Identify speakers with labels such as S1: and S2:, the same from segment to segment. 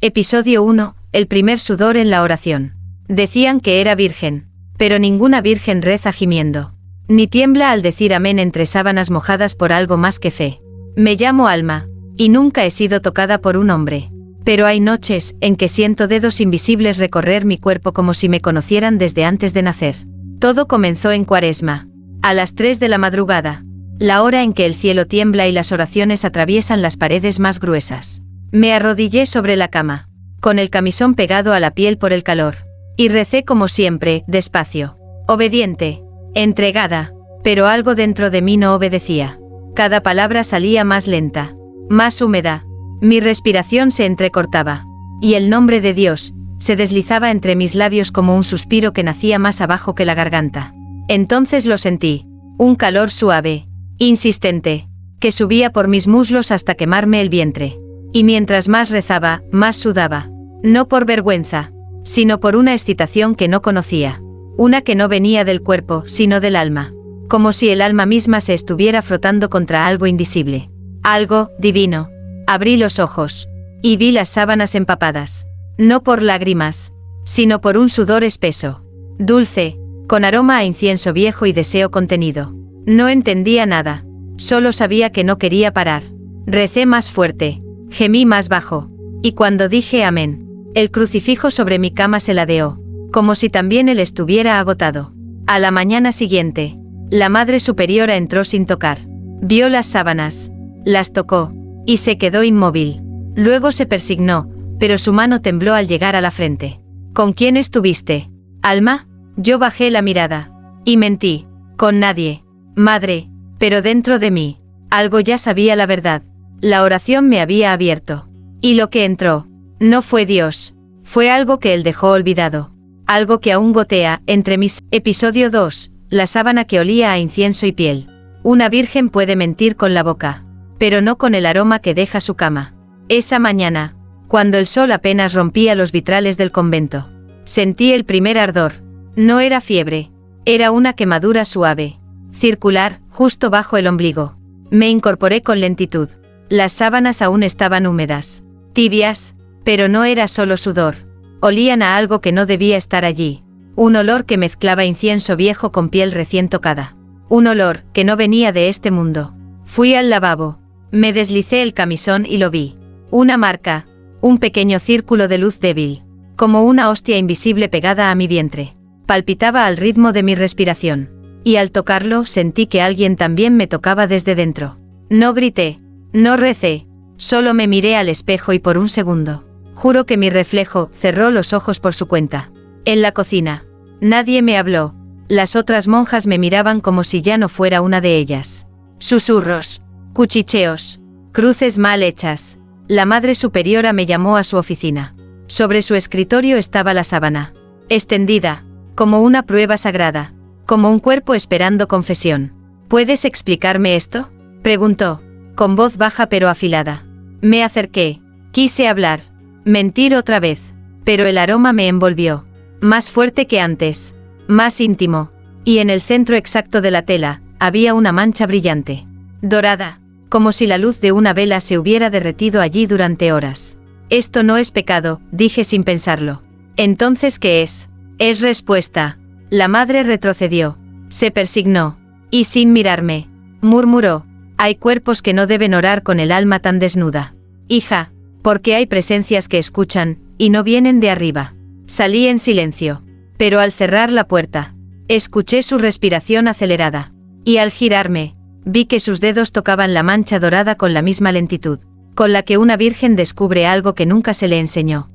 S1: Episodio 1. El primer sudor en la oración. Decían que era virgen, pero ninguna virgen reza gimiendo, ni tiembla al decir amén entre sábanas mojadas por algo más que fe. Me llamo Alma, y nunca he sido tocada por un hombre, pero hay noches en que siento dedos invisibles recorrer mi cuerpo como si me conocieran desde antes de nacer. Todo comenzó en Cuaresma, a las 3 de la madrugada, la hora en que el cielo tiembla y las oraciones atraviesan las paredes más gruesas. Me arrodillé sobre la cama, con el camisón pegado a la piel por el calor, y recé como siempre, despacio, obediente, entregada, pero algo dentro de mí no obedecía. Cada palabra salía más lenta, más húmeda, mi respiración se entrecortaba, y el nombre de Dios se deslizaba entre mis labios como un suspiro que nacía más abajo que la garganta. Entonces lo sentí, un calor suave, insistente, que subía por mis muslos hasta quemarme el vientre. Y mientras más rezaba, más sudaba. No por vergüenza, sino por una excitación que no conocía. Una que no venía del cuerpo, sino del alma. Como si el alma misma se estuviera frotando contra algo invisible. Algo divino. Abrí los ojos, y vi las sábanas empapadas. No por lágrimas, sino por un sudor espeso, dulce, con aroma a incienso viejo y deseo contenido. No entendía nada. Solo sabía que no quería parar. Recé más fuerte. Gemí más bajo, y cuando dije amén, el crucifijo sobre mi cama se ladeó, como si también él estuviera agotado. A la mañana siguiente, la Madre Superiora entró sin tocar. Vio las sábanas, las tocó, y se quedó inmóvil. Luego se persignó, pero su mano tembló al llegar a la frente. ¿Con quién estuviste, Alma? Yo bajé la mirada, y mentí, con nadie, madre, pero dentro de mí, algo ya sabía la verdad. La oración me había abierto. Y lo que entró, no fue Dios, fue algo que él dejó olvidado. Algo que aún gotea entre mis... Episodio 2. La sábana que olía a incienso y piel. Una virgen puede mentir con la boca, pero no con el aroma que deja su cama. Esa mañana, cuando el sol apenas rompía los vitrales del convento, sentí el primer ardor. No era fiebre, era una quemadura suave, circular, justo bajo el ombligo. Me incorporé con lentitud. Las sábanas aún estaban húmedas, tibias, pero no era solo sudor. Olían a algo que no debía estar allí. Un olor que mezclaba incienso viejo con piel recién tocada. Un olor que no venía de este mundo. Fui al lavabo. Me deslicé el camisón y lo vi. Una marca, un pequeño círculo de luz débil, como una hostia invisible pegada a mi vientre. Palpitaba al ritmo de mi respiración. Y al tocarlo sentí que alguien también me tocaba desde dentro. No grité. No recé, solo me miré al espejo y por un segundo, juro que mi reflejo cerró los ojos por su cuenta. En la cocina, nadie me habló, las otras monjas me miraban como si ya no fuera una de ellas. Susurros, cuchicheos, cruces mal hechas. La Madre Superiora me llamó a su oficina. Sobre su escritorio estaba la sábana, extendida, como una prueba sagrada, como un cuerpo esperando confesión. ¿Puedes explicarme esto?, preguntó, con voz baja pero afilada. Me acerqué, quise hablar, mentir otra vez, pero el aroma me envolvió, más fuerte que antes, más íntimo, y en el centro exacto de la tela, había una mancha brillante, dorada, como si la luz de una vela se hubiera derretido allí durante horas. Esto no es pecado, dije sin pensarlo. Entonces, ¿qué es? Es respuesta. La madre retrocedió, se persignó, y sin mirarme, murmuró. Hay cuerpos que no deben orar con el alma tan desnuda. Hija, porque hay presencias que escuchan, y no vienen de arriba. Salí en silencio. Pero al cerrar la puerta, escuché su respiración acelerada. Y al girarme, vi que sus dedos tocaban la mancha dorada con la misma lentitud, con la que una virgen descubre algo que nunca se le enseñó.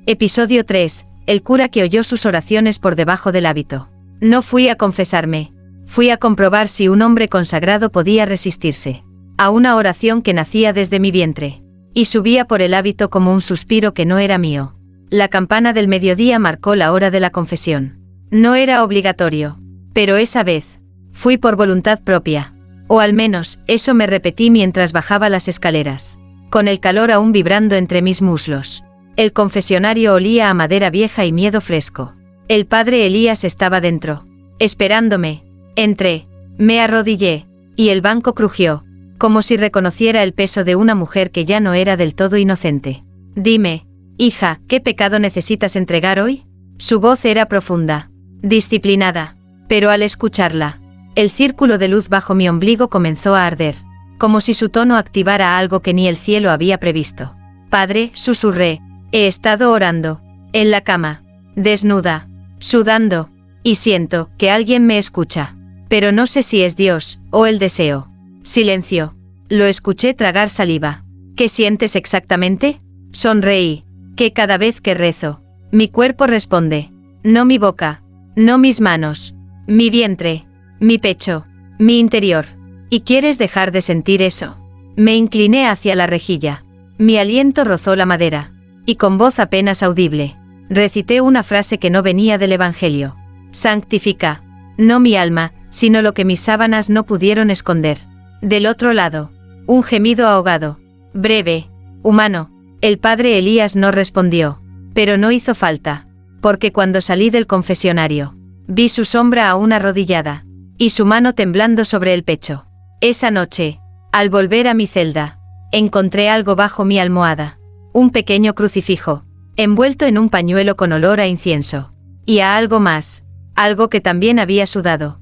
S1: Episodio 3. El cura que oyó sus oraciones por debajo del hábito. No fui a confesarme. Fui a comprobar si un hombre consagrado podía resistirse a una oración que nacía desde mi vientre, y subía por el hábito como un suspiro que no era mío. La campana del mediodía marcó la hora de la confesión. No era obligatorio, pero esa vez, fui por voluntad propia. O al menos, eso me repetí mientras bajaba las escaleras, con el calor aún vibrando entre mis muslos. El confesionario olía a madera vieja y miedo fresco. El padre Elías estaba dentro, esperándome. Entré, Me arrodillé, y el banco crujió, como si reconociera el peso de una mujer que ya no era del todo inocente. Dime, hija, ¿qué pecado necesitas entregar hoy? Su voz era profunda, disciplinada, pero al escucharla, el círculo de luz bajo mi ombligo comenzó a arder, como si su tono activara algo que ni el cielo había previsto. Padre, susurré, he estado orando, en la cama, desnuda, sudando, y siento que alguien me escucha, pero no sé si es Dios, o el deseo. Silencio. Lo escuché tragar saliva. ¿Qué sientes exactamente? Sonreí. Que cada vez que rezo, mi cuerpo responde. No mi boca, no mis manos, mi vientre, mi pecho, mi interior. ¿Y quieres dejar de sentir eso? Me incliné hacia la rejilla. Mi aliento rozó la madera, y con voz apenas audible, recité una frase que no venía del Evangelio. Santifica, no mi alma, sino lo que mis sábanas no pudieron esconder. Del otro lado, un gemido ahogado, breve, humano. El padre Elías no respondió, pero no hizo falta, porque cuando salí del confesionario, vi su sombra aún arrodillada, y su mano temblando sobre el pecho. Esa noche, al volver a mi celda, encontré algo bajo mi almohada, un pequeño crucifijo, envuelto en un pañuelo con olor a incienso, y a algo más, algo que también había sudado.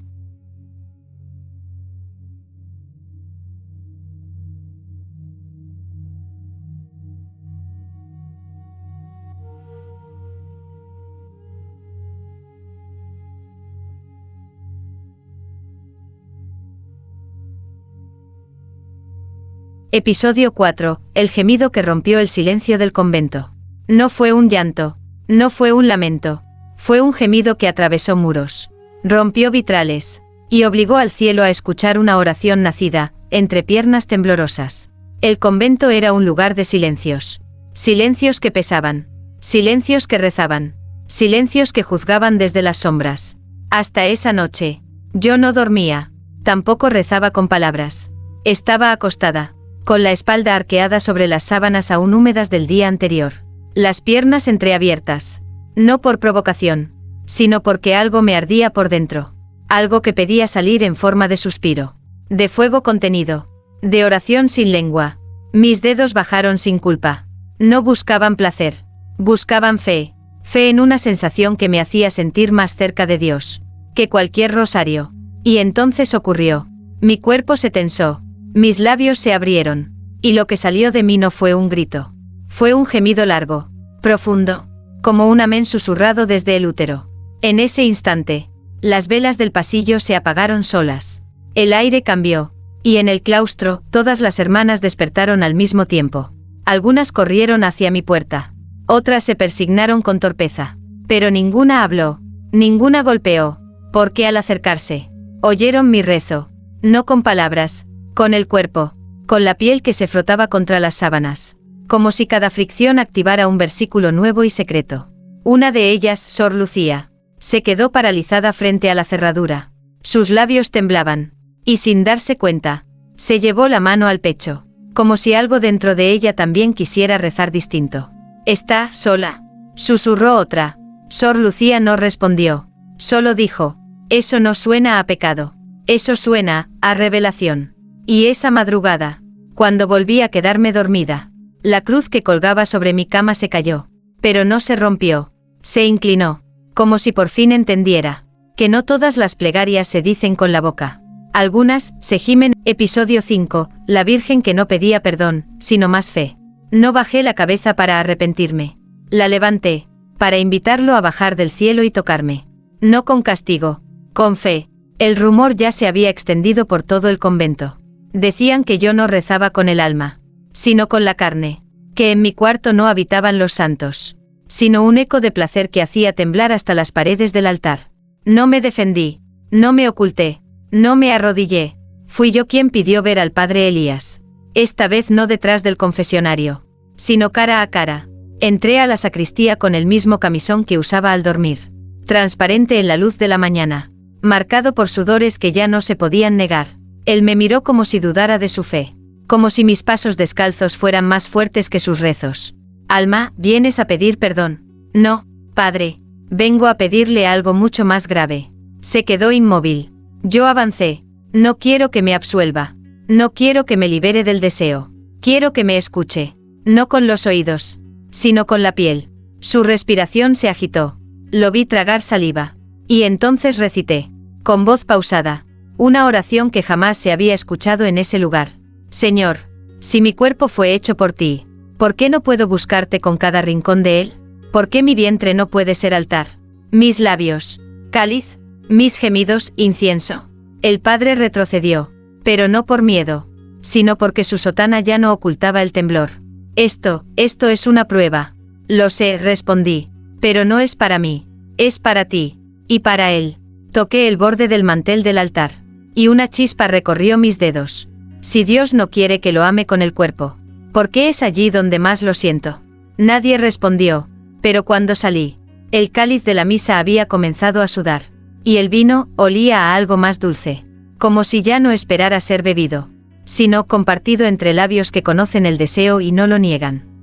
S1: Episodio 4. El gemido que rompió el silencio del convento. No fue un llanto, no fue un lamento, fue un gemido que atravesó muros, rompió vitrales, y obligó al cielo a escuchar una oración nacida, entre piernas temblorosas. El convento era un lugar de silencios. Silencios que pesaban, silencios que rezaban, silencios que juzgaban desde las sombras. Hasta esa noche, yo no dormía, tampoco rezaba con palabras. Estaba acostada, con la espalda arqueada sobre las sábanas aún húmedas del día anterior, las piernas entreabiertas, no por provocación, sino porque algo me ardía por dentro, algo que pedía salir en forma de suspiro, de fuego contenido, de oración sin lengua. Mis dedos bajaron sin culpa. No buscaban placer, buscaban fe, fe en una sensación que me hacía sentir más cerca de Dios que cualquier rosario. Y entonces ocurrió. Mi cuerpo se tensó, mis labios se abrieron, y lo que salió de mí no fue un grito. Fue un gemido largo, profundo, como un amén susurrado desde el útero. En ese instante, las velas del pasillo se apagaron solas. El aire cambió, y en el claustro, todas las hermanas despertaron al mismo tiempo. Algunas corrieron hacia mi puerta, otras se persignaron con torpeza, pero ninguna habló, ninguna golpeó, porque al acercarse, oyeron mi rezo, no con palabras, con el cuerpo, con la piel que se frotaba contra las sábanas, como si cada fricción activara un versículo nuevo y secreto. Una de ellas, Sor Lucía, se quedó paralizada frente a la cerradura. Sus labios temblaban, y sin darse cuenta, se llevó la mano al pecho, como si algo dentro de ella también quisiera rezar distinto. «¿Está sola?», susurró otra. Sor Lucía no respondió, solo dijo: «Eso no suena a pecado, eso suena a revelación». Y esa madrugada, cuando volví a quedarme dormida, la cruz que colgaba sobre mi cama se cayó, pero no se rompió, se inclinó, como si por fin entendiera que no todas las plegarias se dicen con la boca. Algunas se gimen. Episodio 5. La Virgen que no pedía perdón, sino más fe. No bajé la cabeza para arrepentirme. La levanté, para invitarlo a bajar del cielo y tocarme. No con castigo, con fe. El rumor ya se había extendido por todo el convento. Decían que yo no rezaba con el alma, sino con la carne, que en mi cuarto no habitaban los santos, sino un eco de placer que hacía temblar hasta las paredes del altar. No me defendí, no me oculté, no me arrodillé. Fui yo quien pidió ver al padre Elías. Esta vez no detrás del confesionario, sino cara a cara. Entré a la sacristía con el mismo camisón que usaba al dormir, transparente en la luz de la mañana, marcado por sudores que ya no se podían negar. Él me miró como si dudara de su fe, como si mis pasos descalzos fueran más fuertes que sus rezos. «Alma, ¿vienes a pedir perdón?» «No, padre, vengo a pedirle algo mucho más grave». Se quedó inmóvil. Yo avancé, No quiero que me absuelva. No quiero que me libere del deseo. Quiero que me escuche. No con los oídos, sino con la piel. Su respiración se agitó. Lo vi tragar saliva. Y entonces recité, con voz pausada, una oración que jamás se había escuchado en ese lugar. Señor, si mi cuerpo fue hecho por ti, ¿por qué no puedo buscarte con cada rincón de él? ¿Por qué mi vientre no puede ser altar? Mis labios, cáliz, mis gemidos, incienso. El padre retrocedió, pero no por miedo, sino porque su sotana ya no ocultaba el temblor. Esto es una prueba. Lo sé, respondí, pero no es para mí, es para ti, y para él. Toqué el borde del mantel del altar, y una chispa recorrió mis dedos. Si Dios no quiere que lo ame con el cuerpo, ¿por qué es allí donde más lo siento? Nadie respondió, pero cuando salí, el cáliz de la misa había comenzado a sudar, y el vino olía a algo más dulce, como si ya no esperara ser bebido, sino compartido entre labios que conocen el deseo y no lo niegan.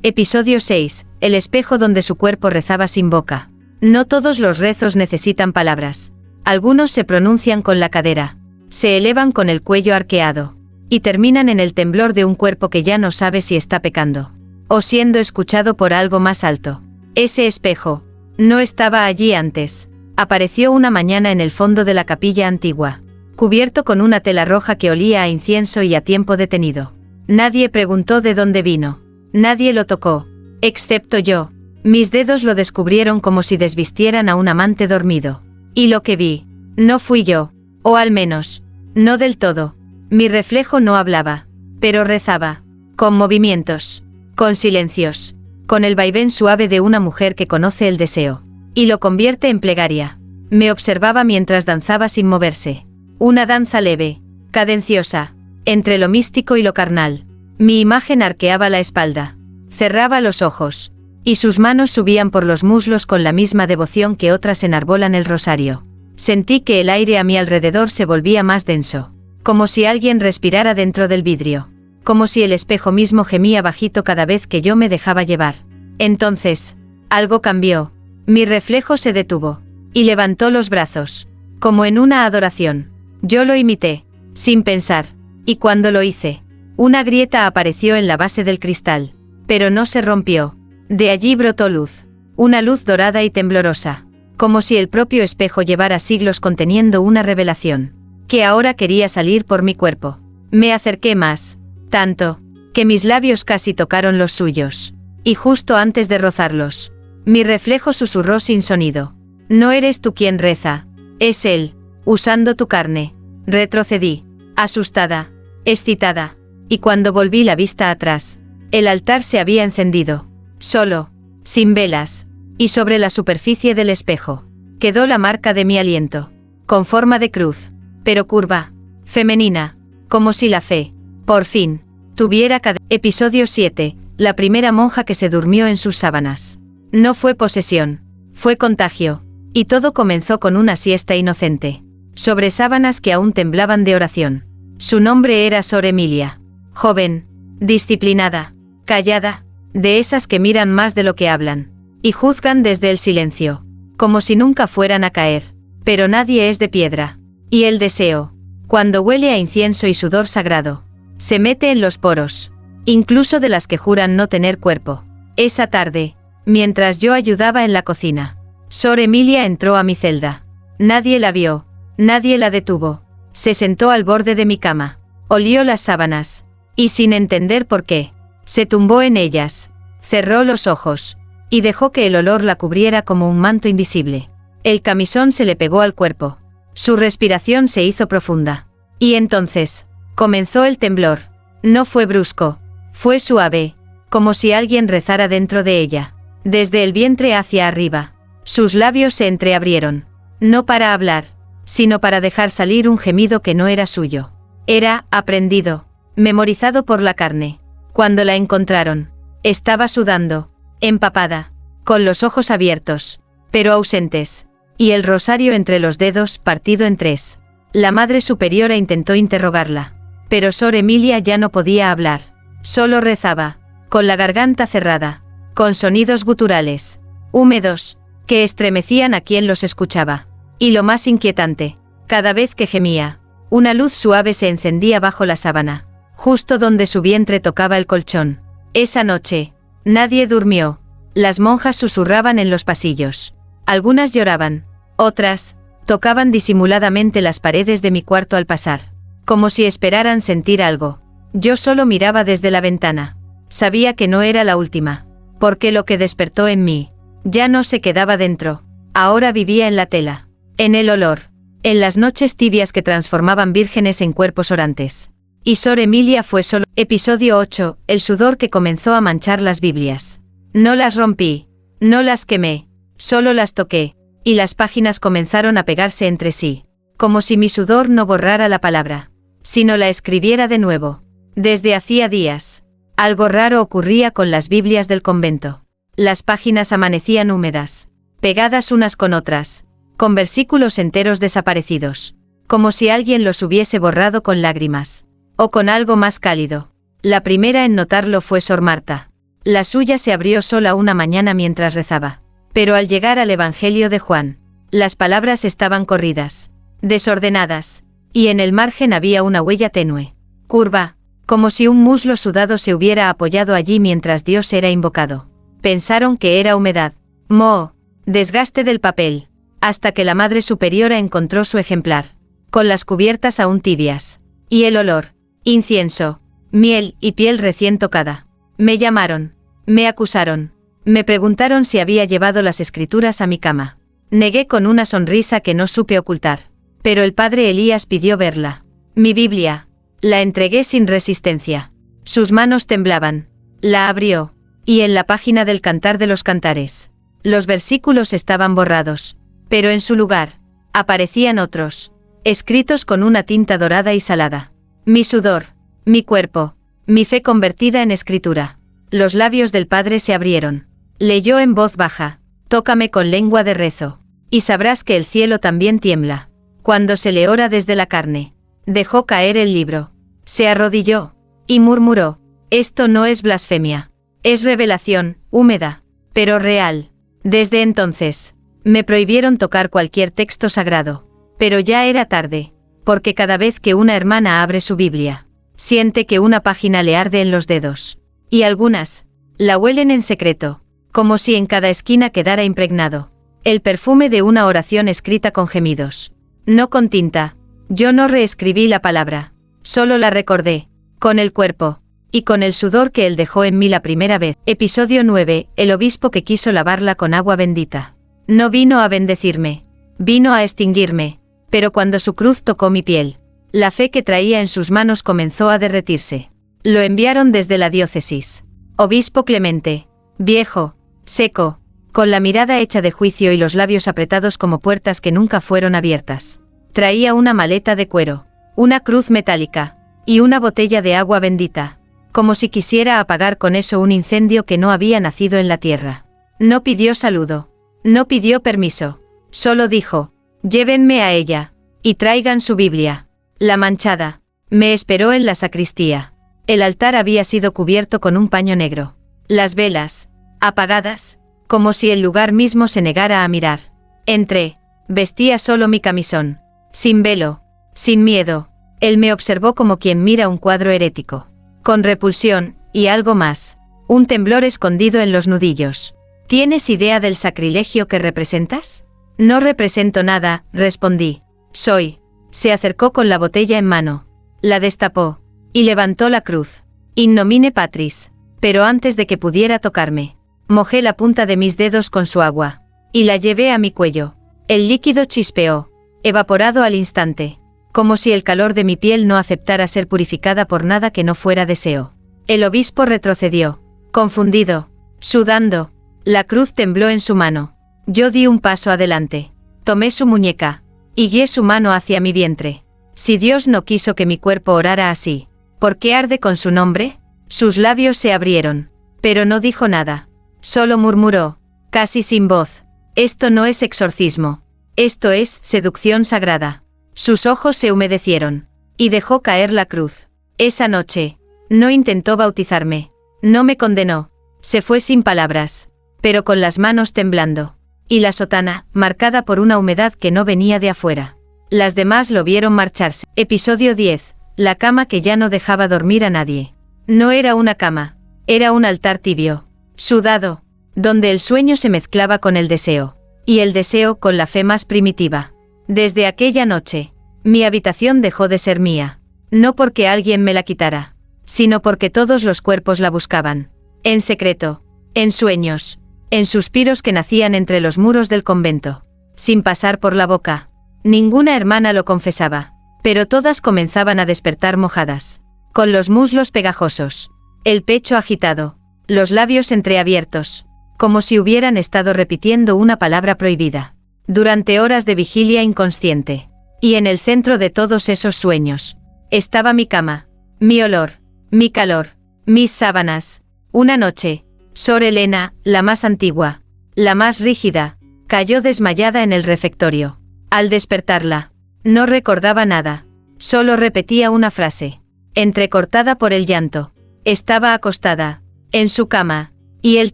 S1: Episodio 6. El espejo donde su cuerpo rezaba sin boca. No todos los rezos necesitan palabras. Algunos se pronuncian con la cadera, se elevan con el cuello arqueado, y terminan en el temblor de un cuerpo que ya no sabe si está pecando, o siendo escuchado por algo más alto. Ese espejo no estaba allí antes. Apareció una mañana en el fondo de la capilla antigua, cubierto con una tela roja que olía a incienso y a tiempo detenido. Nadie preguntó de dónde vino. Nadie lo tocó, excepto yo. Mis dedos lo descubrieron como si desvistieran a un amante dormido. Y lo que vi, no fui yo, o al menos, no del todo. Mi reflejo no hablaba, pero rezaba, con movimientos, con silencios, con el vaivén suave de una mujer que conoce el deseo, y lo convierte en plegaria. Me observaba mientras danzaba sin moverse. Una danza leve, cadenciosa, entre lo místico y lo carnal. Mi imagen arqueaba la espalda, cerraba los ojos, y sus manos subían por los muslos con la misma devoción que otras enarbolan el rosario. Sentí que el aire a mi alrededor se volvía más denso, como si alguien respirara dentro del vidrio, como si el espejo mismo gemía bajito cada vez que yo me dejaba llevar. Entonces, algo cambió. Mi reflejo se detuvo, y levantó los brazos, como en una adoración. Yo lo imité, sin pensar, y cuando lo hice, una grieta apareció en la base del cristal, pero no se rompió. De allí brotó luz, una luz dorada y temblorosa, como si el propio espejo llevara siglos conteniendo una revelación, que ahora quería salir por mi cuerpo. Me acerqué más, tanto, que mis labios casi tocaron los suyos, y justo antes de rozarlos, mi reflejo susurró sin sonido. No eres tú quien reza, es él, usando tu carne. Retrocedí, asustada, excitada. Y cuando volví la vista atrás, el altar se había encendido, solo, sin velas, y sobre la superficie del espejo, quedó la marca de mi aliento, con forma de cruz, pero curva, femenina, como si la fe, por fin, tuviera cadena. Episodio 7. La primera monja que se durmió en sus sábanas. No fue posesión, fue contagio, y todo comenzó con una siesta inocente, sobre sábanas que aún temblaban de oración. Su nombre era Sor Emilia. Joven, disciplinada, callada, de esas que miran más de lo que hablan, y juzgan desde el silencio, como si nunca fueran a caer. Pero nadie es de piedra, y el deseo, cuando huele a incienso y sudor sagrado, se mete en los poros, incluso de las que juran no tener cuerpo. Esa tarde, mientras yo ayudaba en la cocina, Sor Emilia entró a mi celda. Nadie la vio, nadie la detuvo. Se sentó al borde de mi cama, olió las sábanas, y sin entender por qué, se tumbó en ellas, cerró los ojos, y dejó que el olor la cubriera como un manto invisible. El camisón se le pegó al cuerpo, su respiración se hizo profunda, y entonces, comenzó el temblor. No fue brusco, fue suave, como si alguien rezara dentro de ella, desde el vientre hacia arriba. Sus labios se entreabrieron, no para hablar, sino para dejar salir un gemido que no era suyo. Era aprendido, memorizado por la carne. Cuando la encontraron, estaba sudando, empapada, con los ojos abiertos, pero ausentes, y el rosario entre los dedos partido en tres. La Madre Superiora intentó interrogarla. Pero Sor Emilia ya no podía hablar. Solo rezaba, con la garganta cerrada, con sonidos guturales, húmedos, que estremecían a quien los escuchaba. Y lo más inquietante, cada vez que gemía, una luz suave se encendía bajo la sábana, justo donde su vientre tocaba el colchón. Esa noche, nadie durmió. Las monjas susurraban en los pasillos. Algunas lloraban, otras, tocaban disimuladamente las paredes de mi cuarto al pasar, como si esperaran sentir algo. Yo solo miraba desde la ventana. Sabía que no era la última, porque lo que despertó en mí, ya no se quedaba dentro, ahora vivía en la tela, en el olor, en las noches tibias que transformaban vírgenes en cuerpos orantes. Y Sor Emilia fue solo. Episodio 8, el sudor que comenzó a manchar las Biblias. No las rompí, no las quemé, solo las toqué, y las páginas comenzaron a pegarse entre sí, como si mi sudor no borrara la palabra, sino la escribiera de nuevo. Desde hacía días, algo raro ocurría con las Biblias del convento. Las páginas amanecían húmedas, pegadas unas con otras, con versículos enteros desaparecidos, como si alguien los hubiese borrado con lágrimas, o con algo más cálido. La primera en notarlo fue Sor Marta. La suya se abrió sola una mañana mientras rezaba. Pero al llegar al Evangelio de Juan, las palabras estaban corridas, desordenadas, y en el margen había una huella tenue, curva, como si un muslo sudado se hubiera apoyado allí mientras Dios era invocado. Pensaron que era humedad, moho, desgaste del papel, hasta que la Madre Superiora encontró su ejemplar, con las cubiertas aún tibias, y el olor, incienso, miel y piel recién tocada. Me llamaron, me acusaron, me preguntaron si había llevado las escrituras a mi cama. Negué con una sonrisa que no supe ocultar, pero el padre Elías pidió verla. Mi Biblia. La entregué sin resistencia. Sus manos temblaban. La abrió, y en la página del Cantar de los Cantares, los versículos estaban borrados, pero en su lugar, aparecían otros, escritos con una tinta dorada y salada. Mi sudor, mi cuerpo, mi fe convertida en escritura. Los labios del padre se abrieron. Leyó en voz baja, tócame con lengua de rezo, y sabrás que el cielo también tiembla, cuando se le ora desde la carne. Dejó caer el libro, se arrodilló, y murmuró, esto no es blasfemia, es revelación, húmeda, pero real. Desde entonces, me prohibieron tocar cualquier texto sagrado, pero ya era tarde, porque cada vez que una hermana abre su Biblia, siente que una página le arde en los dedos, y algunas, la huelen en secreto, como si en cada esquina quedara impregnado el perfume de una oración escrita con gemidos, no con tinta. Yo no reescribí la palabra, solo la recordé, con el cuerpo, y con el sudor que él dejó en mí la primera vez. Episodio 9, el obispo que quiso lavarla con agua bendita. No vino a bendecirme, vino a extinguirme, pero cuando su cruz tocó mi piel, la fe que traía en sus manos comenzó a derretirse. Lo enviaron desde la diócesis. Obispo Clemente, viejo, seco, con la mirada hecha de juicio y los labios apretados como puertas que nunca fueron abiertas. Traía una maleta de cuero, una cruz metálica, y una botella de agua bendita, como si quisiera apagar con eso un incendio que no había nacido en la tierra. No pidió saludo, no pidió permiso, solo dijo, llévenme a ella, y traigan su Biblia. La manchada, me esperó en la sacristía. El altar había sido cubierto con un paño negro. Las velas, apagadas, como si el lugar mismo se negara a mirar. Entré, vestía solo mi camisón, sin velo, sin miedo. Él me observó como quien mira un cuadro herético, con repulsión, y algo más, un temblor escondido en los nudillos. ¿Tienes idea del sacrilegio que representas? No represento nada, respondí. Soy. Se acercó con la botella en mano, la destapó, y levantó la cruz. In nomine Patris. Pero antes de que pudiera tocarme, mojé la punta de mis dedos con su agua, y la llevé a mi cuello. El líquido chispeó, evaporado al instante, como si el calor de mi piel no aceptara ser purificada por nada que no fuera deseo. El obispo retrocedió, confundido, sudando. La cruz tembló en su mano. Yo di un paso adelante, tomé su muñeca, y guié su mano hacia mi vientre. Si Dios no quiso que mi cuerpo orara así, ¿por qué arde con su nombre? Sus labios se abrieron, pero no dijo nada. Solo murmuró, casi sin voz, esto no es exorcismo, esto es seducción sagrada. Sus ojos se humedecieron. Y dejó caer la cruz. Esa noche, no intentó bautizarme. No me condenó. Se fue sin palabras, pero con las manos temblando. Y la sotana, marcada por una humedad que no venía de afuera. Las demás lo vieron marcharse. Episodio 10. La cama que ya no dejaba dormir a nadie. No era una cama. Era un altar tibio, sudado, donde el sueño se mezclaba con el deseo. Y el deseo con la fe más primitiva. Desde aquella noche, mi habitación dejó de ser mía. No porque alguien me la quitara, sino porque todos los cuerpos la buscaban. En secreto, en sueños, en suspiros que nacían entre los muros del convento. Sin pasar por la boca. Ninguna hermana lo confesaba, pero todas comenzaban a despertar mojadas. Con los muslos pegajosos, el pecho agitado, los labios entreabiertos, como si hubieran estado repitiendo una palabra prohibida. Durante horas de vigilia inconsciente. Y en el centro de todos esos sueños, estaba mi cama, mi olor, mi calor, mis sábanas. Una noche, Sor Elena, la más antigua, la más rígida, cayó desmayada en el refectorio. Al despertarla, no recordaba nada, solo repetía una frase, entrecortada por el llanto. Estaba acostada, en su cama, y él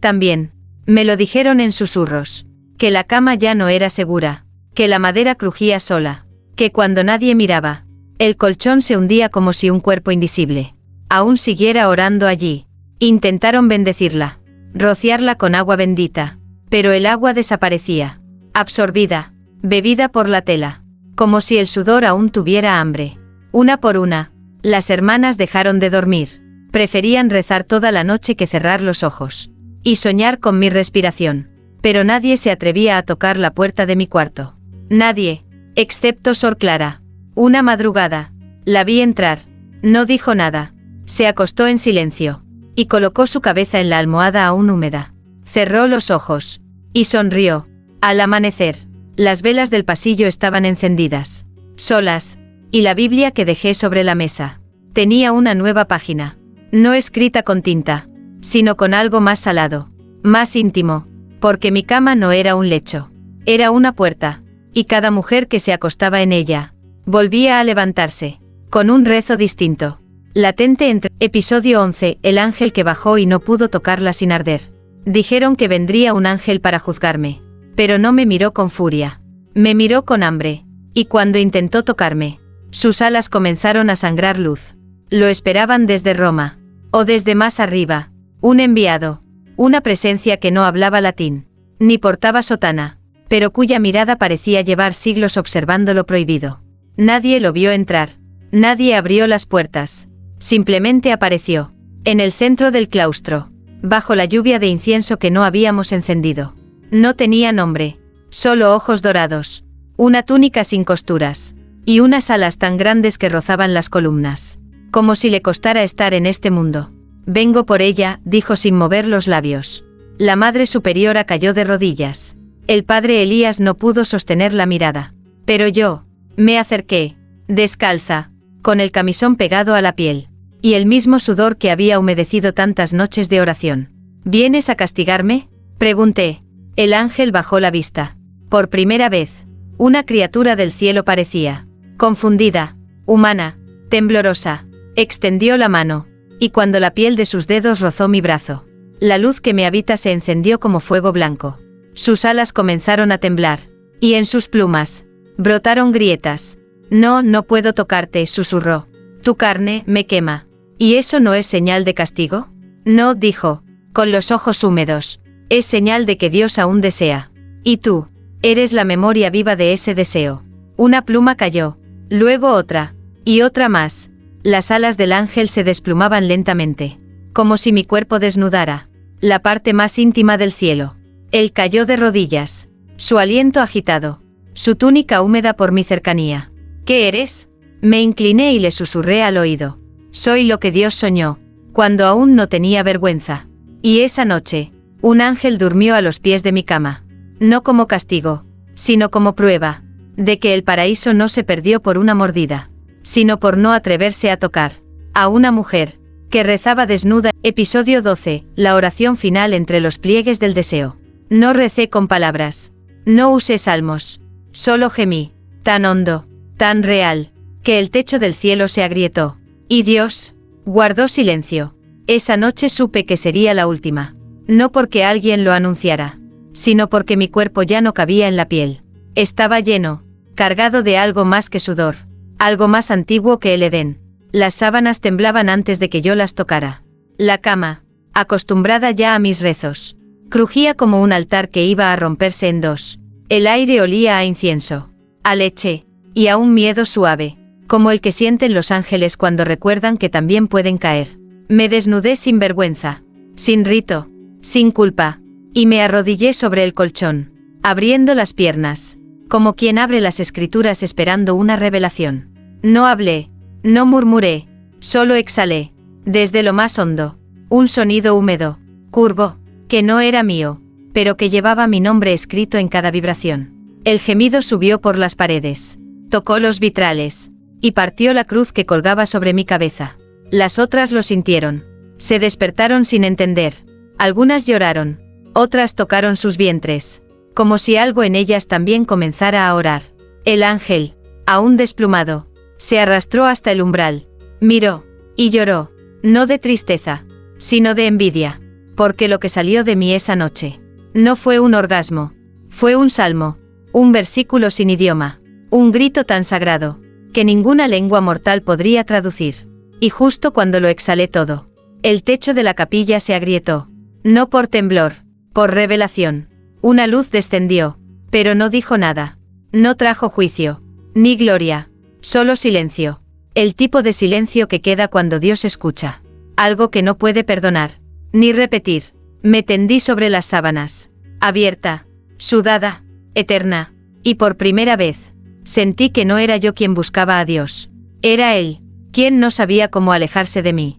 S1: también. Me lo dijeron en susurros, que la cama ya no era segura, que la madera crujía sola, que cuando nadie miraba, el colchón se hundía como si un cuerpo invisible aún siguiera orando allí. Intentaron bendecirla, rociarla con agua bendita, pero el agua desaparecía, absorbida, bebida por la tela, como si el sudor aún tuviera hambre. Una por una, las hermanas dejaron de dormir, preferían rezar toda la noche que cerrar los ojos, y soñar con mi respiración, pero nadie se atrevía a tocar la puerta de mi cuarto. Nadie, excepto Sor Clara. Una madrugada, la vi entrar, no dijo nada, se acostó en silencio, y colocó su cabeza en la almohada aún húmeda. Cerró los ojos, y sonrió. Al amanecer, las velas del pasillo estaban encendidas, solas, y la Biblia que dejé sobre la mesa tenía una nueva página, no escrita con tinta, sino con algo más salado, más íntimo, porque mi cama no era un lecho, era una puerta, y cada mujer que se acostaba en ella volvía a levantarse, con un rezo distinto, latente entre... Episodio 11. El ángel que bajó y no pudo tocarla sin arder. Dijeron que vendría un ángel para juzgarme, pero no me miró con furia, me miró con hambre, y cuando intentó tocarme, sus alas comenzaron a sangrar luz. Lo esperaban desde Roma, o desde más arriba, un enviado, una presencia que no hablaba latín, ni portaba sotana, pero cuya mirada parecía llevar siglos observando lo prohibido. Nadie lo vio entrar, nadie abrió las puertas, simplemente apareció, en el centro del claustro, bajo la lluvia de incienso que no habíamos encendido. No tenía nombre, solo ojos dorados, una túnica sin costuras, y unas alas tan grandes que rozaban las columnas, como si le costara estar en este mundo. Vengo por ella, dijo sin mover los labios. La Madre Superiora cayó de rodillas. El padre Elías no pudo sostener la mirada, pero yo me acerqué, descalza, con el camisón pegado a la piel, y el mismo sudor que había humedecido tantas noches de oración. ¿Vienes a castigarme?, pregunté. El ángel bajó la vista. Por primera vez, una criatura del cielo parecía confundida, humana, temblorosa. Extendió la mano, y cuando la piel de sus dedos rozó mi brazo, la luz que me habita se encendió como fuego blanco. Sus alas comenzaron a temblar, y en sus plumas brotaron grietas. No puedo tocarte, susurró. Tu carne me quema. ¿Y eso no es señal de castigo? No, dijo, con los ojos húmedos. Es señal de que Dios aún desea. Y tú, eres la memoria viva de ese deseo. Una pluma cayó, luego otra, y otra más. Las alas del ángel se desplumaban lentamente, como si mi cuerpo desnudara la parte más íntima del cielo. Él cayó de rodillas, su aliento agitado, su túnica húmeda por mi cercanía. ¿Qué eres? Me incliné y le susurré al oído. Soy lo que Dios soñó, cuando aún no tenía vergüenza. Y esa noche, un ángel durmió a los pies de mi cama. No como castigo, sino como prueba de que el paraíso no se perdió por una mordida, sino por no atreverse a tocar a una mujer que rezaba desnuda. Episodio 12. La oración final entre los pliegues del deseo. No recé con palabras, no usé salmos, solo gemí, tan hondo, tan real, que el techo del cielo se agrietó. Y Dios guardó silencio. Esa noche supe que sería la última. No porque alguien lo anunciara, sino porque mi cuerpo ya no cabía en la piel. Estaba lleno, cargado de algo más que sudor, algo más antiguo que el Edén. Las sábanas temblaban antes de que yo las tocara. La cama, acostumbrada ya a mis rezos, crujía como un altar que iba a romperse en dos. El aire olía a incienso, a leche, y a un miedo suave, como el que sienten los ángeles cuando recuerdan que también pueden caer. Me desnudé sin vergüenza, sin rito, sin culpa, y me arrodillé sobre el colchón, abriendo las piernas, como quien abre las escrituras esperando una revelación. No hablé, no murmuré, solo exhalé, desde lo más hondo, un sonido húmedo, curvo, que no era mío, pero que llevaba mi nombre escrito en cada vibración. El gemido subió por las paredes, tocó los vitrales, y partió la cruz que colgaba sobre mi cabeza. Las otras lo sintieron, se despertaron sin entender, algunas lloraron, otras tocaron sus vientres, como si algo en ellas también comenzara a orar. El ángel, aún desplumado, se arrastró hasta el umbral, miró, y lloró, no de tristeza, sino de envidia, porque lo que salió de mí esa noche no fue un orgasmo, fue un salmo, un versículo sin idioma, un grito tan sagrado, que ninguna lengua mortal podría traducir. Y justo cuando lo exhalé todo, el techo de la capilla se agrietó, no por temblor, por revelación. Una luz descendió, pero no dijo nada, no trajo juicio, ni gloria, solo silencio, el tipo de silencio que queda cuando Dios escucha, algo que no puede perdonar, ni repetir. Me tendí sobre las sábanas, abierta, sudada, eterna, y por primera vez, sentí que no era yo quien buscaba a Dios, era Él, quien no sabía cómo alejarse de mí.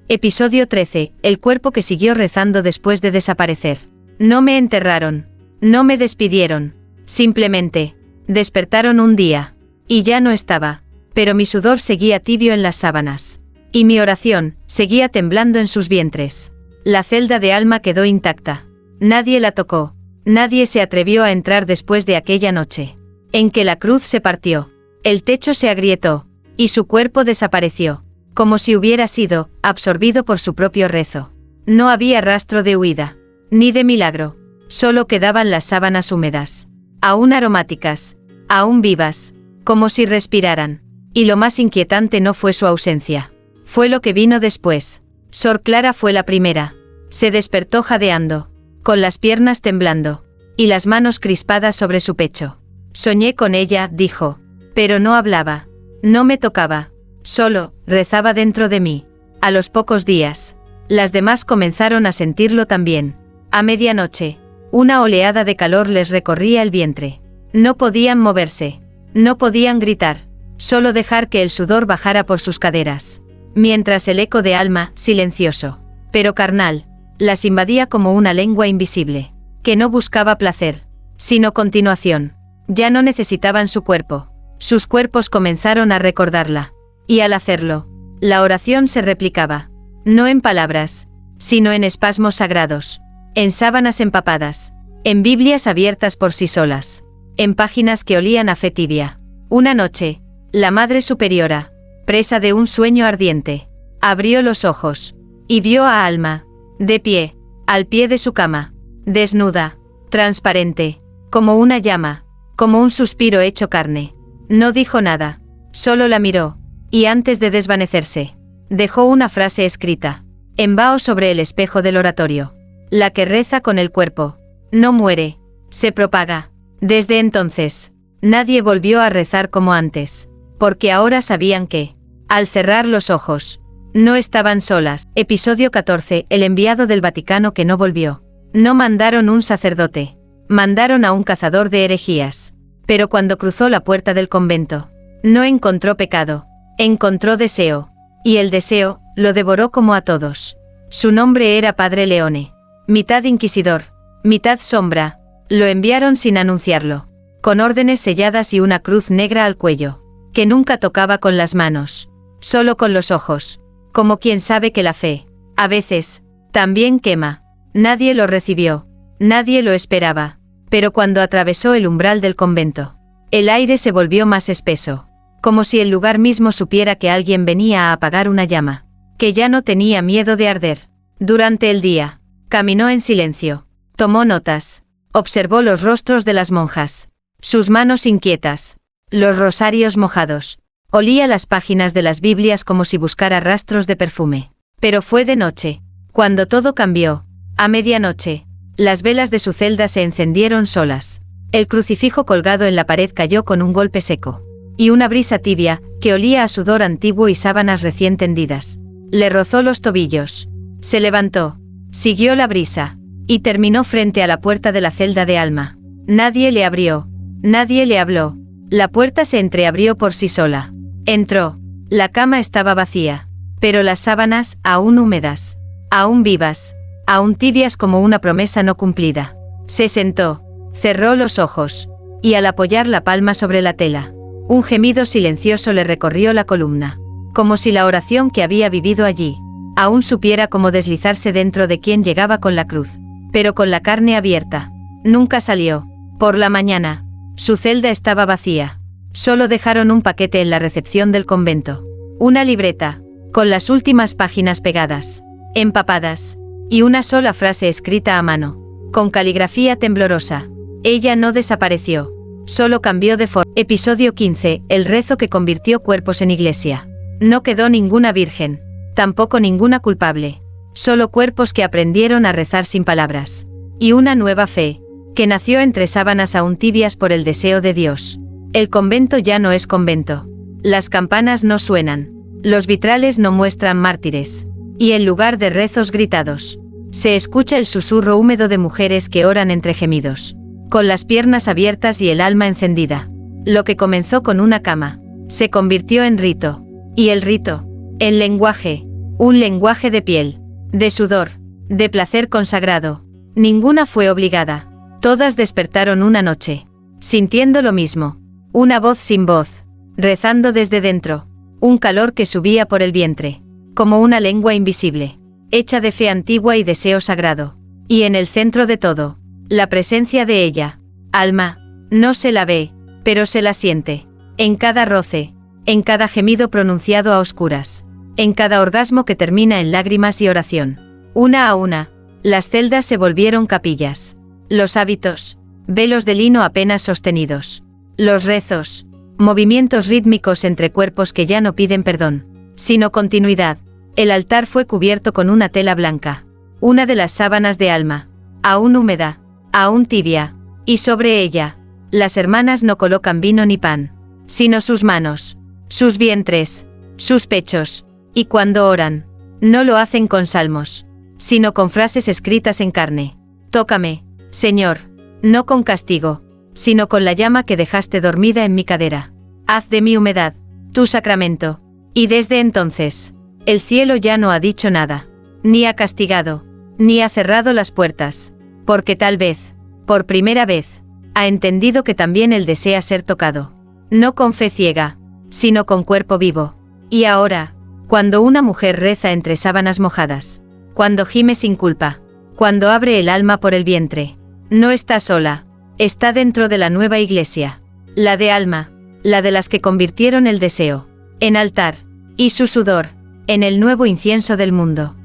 S1: Episodio 13. El cuerpo que siguió rezando después de desaparecer. No me enterraron, no me despidieron, simplemente, despertaron un día, y ya no estaba, pero mi sudor seguía tibio en las sábanas, y mi oración seguía temblando en sus vientres. La celda de Alma quedó intacta. Nadie la tocó, nadie se atrevió a entrar después de aquella noche, en que la cruz se partió, el techo se agrietó, y su cuerpo desapareció, como si hubiera sido absorbido por su propio rezo. No había rastro de huida, ni de milagro, solo quedaban las sábanas húmedas, aún aromáticas, aún vivas, como si respiraran, y lo más inquietante no fue su ausencia, fue lo que vino después. Sor Clara fue la primera, se despertó jadeando, con las piernas temblando, y las manos crispadas sobre su pecho. Soñé con ella, dijo, pero no hablaba, no me tocaba, solo rezaba dentro de mí. A los pocos días, las demás comenzaron a sentirlo también. A medianoche, una oleada de calor les recorría el vientre. No podían moverse, no podían gritar, solo dejar que el sudor bajara por sus caderas, mientras el eco de Alma, silencioso, pero carnal, las invadía como una lengua invisible, que no buscaba placer, sino continuación. Ya no necesitaban su cuerpo, sus cuerpos comenzaron a recordarla, y al hacerlo, la oración se replicaba, no en palabras, sino en espasmos sagrados, en sábanas empapadas, en Biblias abiertas por sí solas, en páginas que olían a fe tibia. Una noche, la Madre Superiora, presa de un sueño ardiente, abrió los ojos, y vio a Alma, de pie, al pie de su cama, desnuda, transparente, como una llama, como un suspiro hecho carne. No dijo nada, solo la miró, y antes de desvanecerse, dejó una frase escrita, en vaho sobre el espejo del oratorio. La que reza con el cuerpo, no muere, se propaga. Desde entonces, nadie volvió a rezar como antes, porque ahora sabían que, al cerrar los ojos, no estaban solas. Episodio 14. El enviado del Vaticano que no volvió. No mandaron un sacerdote, mandaron a un cazador de herejías. Pero cuando cruzó la puerta del convento, no encontró pecado, encontró deseo, y el deseo lo devoró como a todos. Su nombre era Padre Leone, mitad inquisidor, mitad sombra. Lo enviaron sin anunciarlo, con órdenes selladas y una cruz negra al cuello, que nunca tocaba con las manos, solo con los ojos, como quien sabe que la fe, a veces, también quema. Nadie lo recibió, nadie lo esperaba, Pero cuando atravesó el umbral del convento, el aire se volvió más espeso, como si el lugar mismo supiera que alguien venía a apagar una llama, que ya no tenía miedo de arder. Durante el día, caminó en silencio, tomó notas, observó los rostros de las monjas, sus manos inquietas, los rosarios mojados, olía las páginas de las Biblias como si buscara rastros de perfume. Pero fue de noche, cuando todo cambió. A medianoche, las velas de su celda se encendieron solas. El crucifijo colgado en la pared cayó con un golpe seco, y una brisa tibia, que olía a sudor antiguo y sábanas recién tendidas, le rozó los tobillos. Se levantó, siguió la brisa, y terminó frente a la puerta de la celda de Alma. Nadie le abrió, nadie le habló. La puerta se entreabrió por sí sola. Entró. La cama estaba vacía, pero las sábanas, aún húmedas, aún vivas, aún tibias como una promesa no cumplida. Se sentó, cerró los ojos, y al apoyar la palma sobre la tela, un gemido silencioso le recorrió la columna, como si la oración que había vivido allí, aún supiera cómo deslizarse dentro de quien llegaba con la cruz, pero con la carne abierta. Nunca salió. Por la mañana, su celda estaba vacía. Solo dejaron un paquete en la recepción del convento. Una libreta, con las últimas páginas pegadas, empapadas, y una sola frase escrita a mano, con caligrafía temblorosa. Ella no desapareció, solo cambió de forma. Episodio 15, el rezo que convirtió cuerpos en iglesia. No quedó ninguna virgen, tampoco ninguna culpable, solo cuerpos que aprendieron a rezar sin palabras. Y una nueva fe, que nació entre sábanas aún tibias por el deseo de Dios. El convento ya no es convento. Las campanas no suenan, los vitrales no muestran mártires, y en lugar de rezos gritados, se escucha el susurro húmedo de mujeres que oran entre gemidos, con las piernas abiertas y el alma encendida. Lo que comenzó con una cama, se convirtió en rito, y el rito, en lenguaje, un lenguaje de piel, de sudor, de placer consagrado. Ninguna fue obligada. Todas despertaron una noche, sintiendo lo mismo, una voz sin voz, rezando desde dentro, un calor que subía por el vientre, como una lengua invisible, hecha de fe antigua y deseo sagrado. Y en el centro de todo, la presencia de ella. Alma, no se la ve, pero se la siente, en cada roce, en cada gemido pronunciado a oscuras, en cada orgasmo que termina en lágrimas y oración. Una a una, las celdas se volvieron capillas. Los hábitos, velos de lino apenas sostenidos. Los rezos, movimientos rítmicos entre cuerpos que ya no piden perdón, sino continuidad. El altar fue cubierto con una tela blanca, una de las sábanas de Alma, aún húmeda, aún tibia, y sobre ella, las hermanas no colocan vino ni pan, sino sus manos, sus vientres, sus pechos, y cuando oran, no lo hacen con salmos, sino con frases escritas en carne. Tócame, Señor, no con castigo, sino con la llama que dejaste dormida en mi cadera. Haz de mi humedad tu sacramento. Y desde entonces, el cielo ya no ha dicho nada, ni ha castigado, ni ha cerrado las puertas, porque tal vez, por primera vez, ha entendido que también él desea ser tocado, no con fe ciega, sino con cuerpo vivo. Y ahora, cuando una mujer reza entre sábanas mojadas, cuando gime sin culpa, cuando abre el alma por el vientre, no está sola, está dentro de la nueva iglesia, la de Alma, la de las que convirtieron el deseo en altar, y su sudor, en el nuevo incienso del mundo.